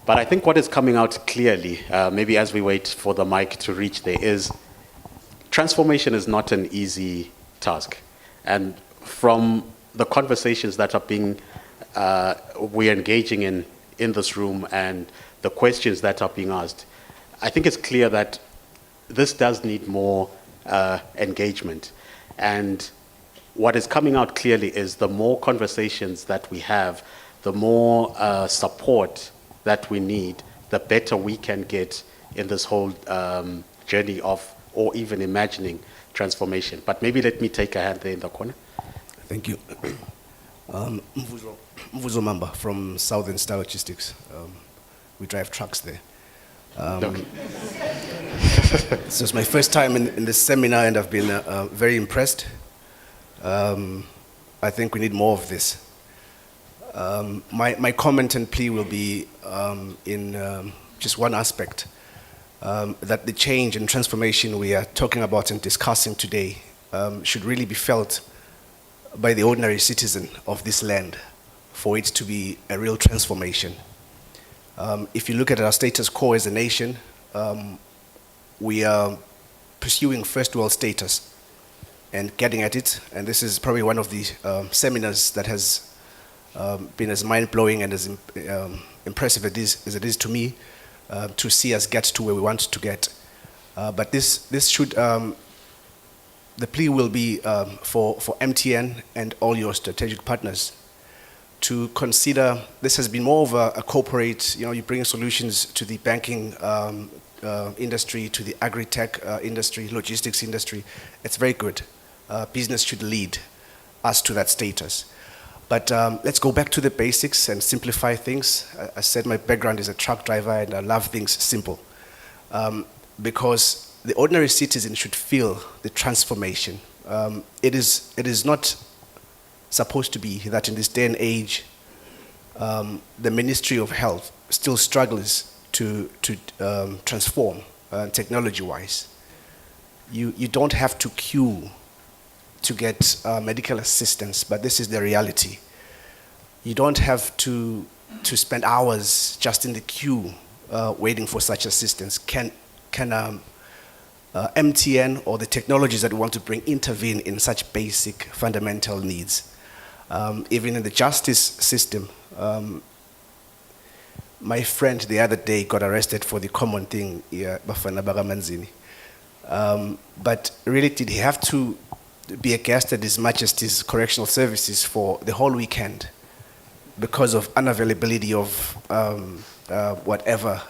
But I think what is coming out clearly, maybe as we wait for the mic to reach there, is transformation is not an easy task. And from the conversations that are being, we're engaging in this room and the questions that are being asked, I think it's clear that this does need more engagement. And what is coming out clearly is the more conversations that we have, the more support that we need, the better we can get in this whole journey of, or even imagining transformation. But maybe let me take a hand there in the corner. Thank you. Mvuzo Mamba from Southern Star Logistics. We drive trucks there. This is my first time in this seminar, and I've been very impressed. I think we need more of this. My comment and plea will be in just one aspect, that the change and transformation we are talking about and discussing today should really be felt by the ordinary citizen of this land for it to be a real transformation. If you look at our status quo as a nation, we are pursuing first world status and getting at it, and this is probably one of the seminars that has been as mind-blowing and as impressive as it is to me to see us get to where we want to get. But this should, the plea will be for MTN and all your strategic partners to consider, this has been more of a corporate, you bring solutions to the banking industry, to the agri-tech industry, logistics industry. It's very good. Business should lead us to that status. But let's go back to the basics and simplify things. I said my background is a truck driver and I love things simple. Because the ordinary citizen should feel the transformation. It is not supposed to be that in this day and age, the Ministry of Health still struggles to transform technology-wise. You don't have to queue to get medical assistance, but this is the reality. You don't have to spend hours just in the queue waiting for such assistance. Can MTN or the technologies that we want to bring intervene in such basic fundamental needs? Even in the justice system, my friend the other day got arrested for the common thing, Bafana Bagamanzini. But really, did he have to be aghast at His Majesty's Correctional Services for the whole weekend because of unavailability of whatever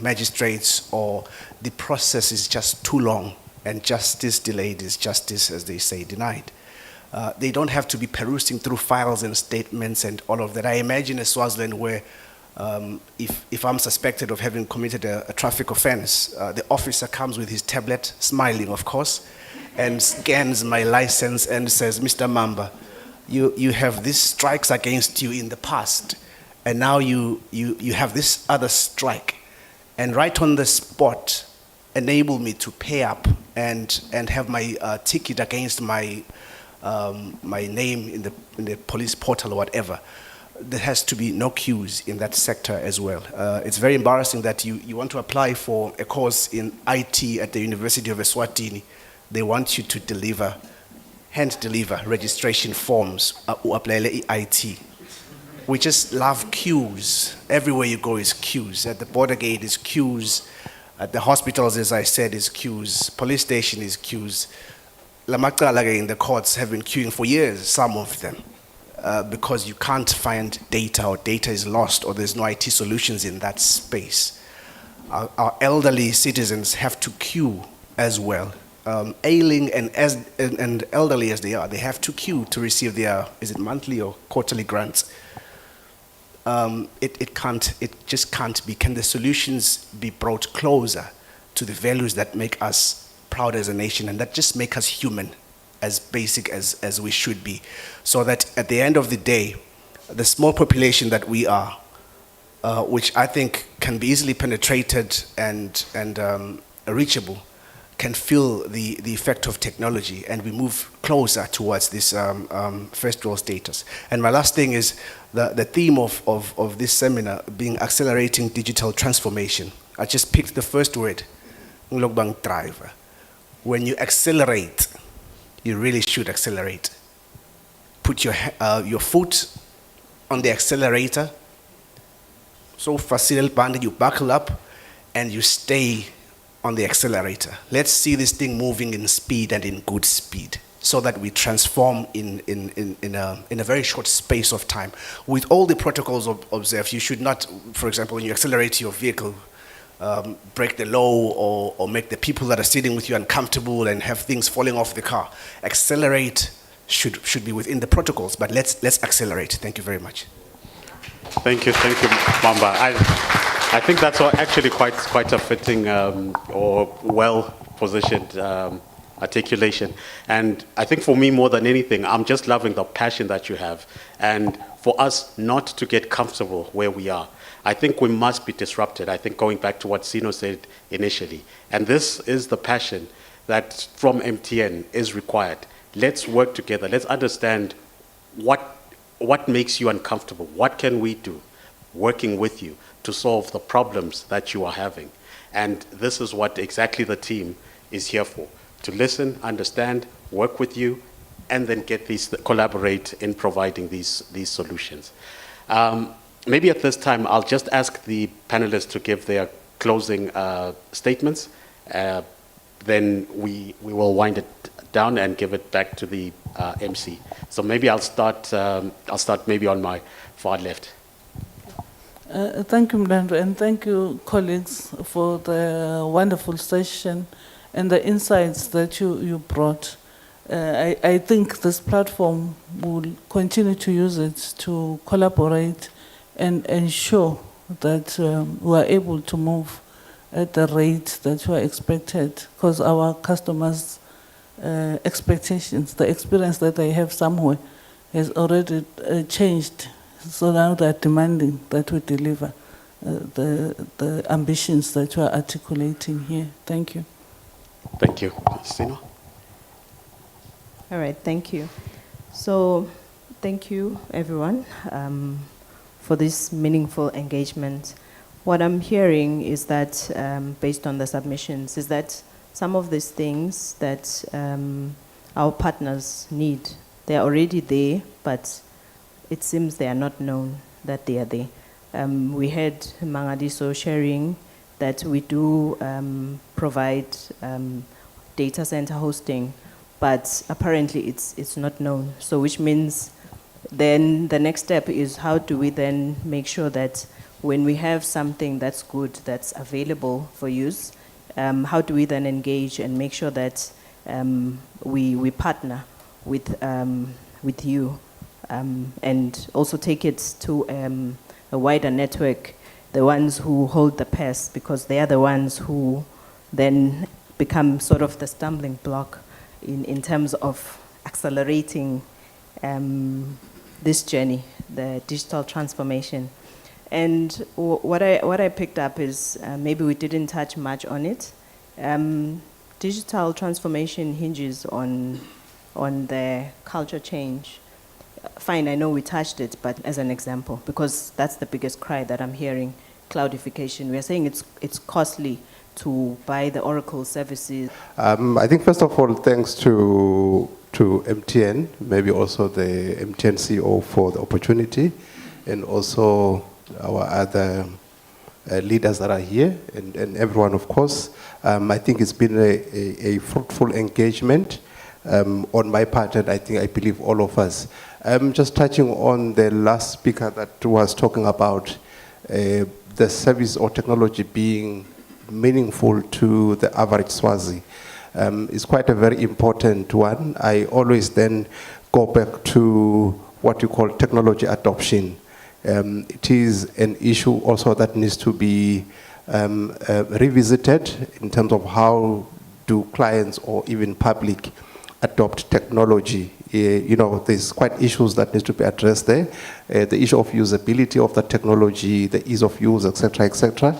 magistrates, or the process is just too long and justice delayed is justice, as they say, denied. They don't have to be perusing through files and statements and all of that. I imagine a Swaziland where if I'm suspected of having committed a traffic offense, the officer comes with his tablet, smiling of course, and scans my license and says, Mr. Mamba, you have these strikes against you in the past, and now you have this other strike, and right on the spot enable me to pay up and have my ticket against my name in the police portal or whatever. There has to be no queues in that sector as well. It's very embarrassing that you want to apply for a course in IT at the University of Eswatini. They want you to hand deliver registration forms, IT. We just love queues. Everywhere you go is queues. At the border gate is queues. At the hospitals, as I said, is queues. Police station is queues. Lamacalaga in the courts have been queuing for years, some of them, because you can't find data, or data is lost, or there's no IT solutions in that space. Our elderly citizens have to queue as well. Ailing and elderly as they are, they have to queue to receive their, is it monthly or quarterly grants? It just can't be. Can the solutions be brought closer to the values that make us proud as a nation, and that just make us human, as basic as we should be, so that at the end of the day, the small population that we are, which I think can be easily penetrated and reachable, can feel the effect of technology, and we move closer towards this first world status. And my last thing is the theme of this seminar being accelerating digital transformation. I just picked the first word, ngilokubang driver. When you accelerate, you really should accelerate. Put your foot on the accelerator. So facile band, you buckle up and you stay on the accelerator. Let's see this thing moving in speed and in good speed, so that we transform in a very short space of time. With all the protocols observed, you should not, for example, when you accelerate your vehicle, break the law or make the people that are sitting with you uncomfortable and have things falling off the car. Accelerate should be within the protocols, but let's accelerate. Thank you very much. Thank you, Mamba. I think that's actually quite a fitting or well-positioned articulation. And I think for me, more than anything, I'm just loving the passion that you have. And for us not to get comfortable where we are, I think we must be disrupted. I think going back to what Sino said initially. And this is the passion that from MTN is required. Let's work together. Let's understand what makes you uncomfortable. What can we do working with you to solve the problems that you are having? And this is what exactly the team is here for, to listen, understand, work with you, and then collaborate in providing these solutions. Maybe at this time, I'll just ask the panelists to give their closing statements. Then we will wind it down and give it back to the MC. So maybe I'll start maybe on my far left. Thank you, Mlando, and thank you, colleagues, for the wonderful session and the insights that you brought. I think this platform will continue to use it to collaborate and ensure that we are able to move at the rate that we are expected, because our customers' expectations, the experience that they have somewhere, has already changed. So now they're demanding that we deliver the ambitions that we are articulating here. Thank you. Thank you. Sino? All right, thank you. So thank you, everyone, for this meaningful engagement. What I'm hearing is that, based on the submissions, is that some of these things that our partners need, they're already there, but it seems they are not known that they are there. We heard Mangadiso sharing that we do provide data center hosting, but apparently it's not known. So which means then the next step is, how do we then make sure that when we have something that's good, that's available for use, how do we then engage and make sure that we partner with you, and also take it to a wider network, the ones who hold the purse, because they are the ones who then become sort of the stumbling block in terms of accelerating this journey, the digital transformation. And what I picked up is, maybe we didn't touch much on it. Digital transformation hinges on the culture change. Fine, I know we touched it, but as an example, because that's the biggest cry that I'm hearing, cloudification. We are saying it's costly to buy the Oracle services. I think first of all, thanks to MTN, maybe also the MTN CEO for the opportunity, and also our other leaders that are here, and everyone, of course. I think it's been a fruitful engagement on my part, and I believe all of us. Just touching on the last speaker that was talking about the service or technology being meaningful to the average Swazi, is quite a very important one. I always then go back to what you call technology adoption. It is an issue also that needs to be revisited in terms of how do clients or even public adopt technology. There's quite issues that need to be addressed there. The issue of usability of the technology, the ease of use, etc., etc.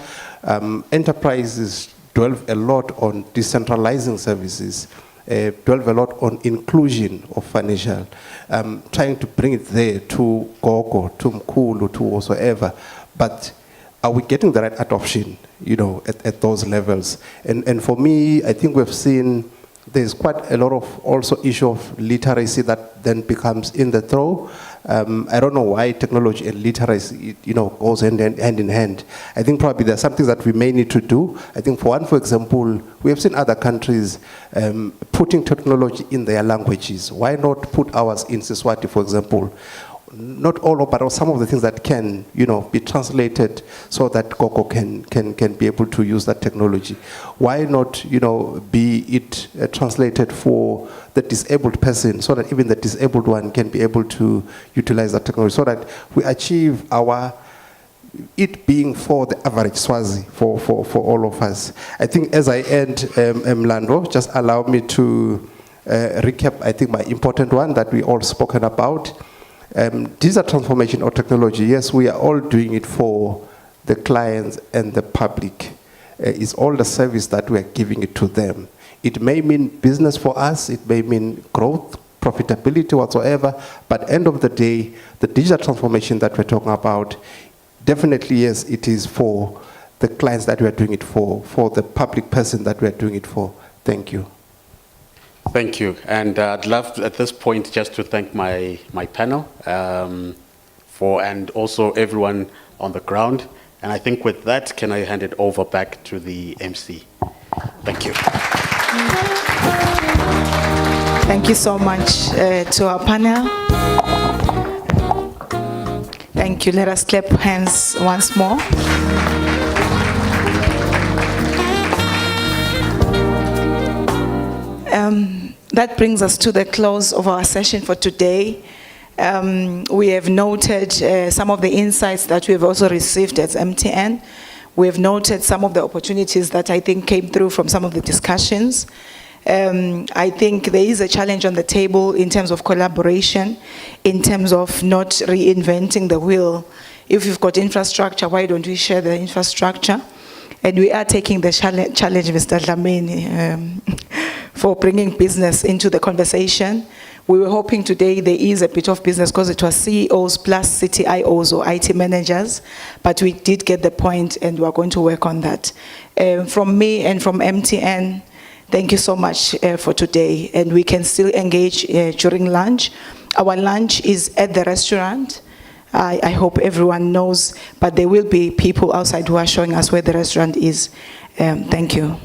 Enterprises dwell a lot on decentralizing services, dwell a lot on inclusion of financial, trying to bring it there to Gogo, to Mkulu, to whatsoever. But are we getting the right adoption, at those levels? And for me, I think we've seen there's quite a lot of also issue of literacy that then becomes in the throw. I don't know why technology and literacy, goes hand in hand. I think probably there's something that we may need to do. I think for example, we have seen other countries putting technology in their languages. Why not put ours in Siswati, for example? Not all of, but some of the things that can, be translated so that Gogo can be able to use that technology. Why not, be it translated for the disabled person so that even the disabled one can be able to utilize that technology so that we achieve it being for the average Swazi, for all of us. I think as I end, Mlando, just allow me to recap, I think, my important one that we all spoken about. Digital transformation or technology, yes, we are all doing it for the clients and the public. It's all the service that we are giving it to them. It may mean business for us, it may mean growth, profitability, whatsoever, but end of the day, the digital transformation that we're talking about, definitely, yes, it is for the clients that we are doing it for the public person that we are doing it for. Thank you. Thank you. And I'd love at this point just to thank my panel and also everyone on the ground. And I think with that, can I hand it over back to the MC? Thank you. Thank you so much to our panel. Thank you. Let us clap hands once more. That brings us to the close of our session for today. We have noted some of the insights that we have also received as MTN. We have noted some of the opportunities that I think came through from some of the discussions. I think there is a challenge on the table in terms of collaboration, in terms of not reinventing the wheel. If you've got infrastructure, why don't we share the infrastructure? And we are taking the challenge, Mr. Dlamini, for bringing business into the conversation. We were hoping today there is a bit of business because it was CEOs plus CTIOs or IT managers, but we did get the point and we're going to work on that. From me and from MTN, thank you so much for today. And we can still engage during lunch. Our lunch is at the restaurant. I hope everyone knows, but there will be people outside who are showing us where the restaurant is. Thank you.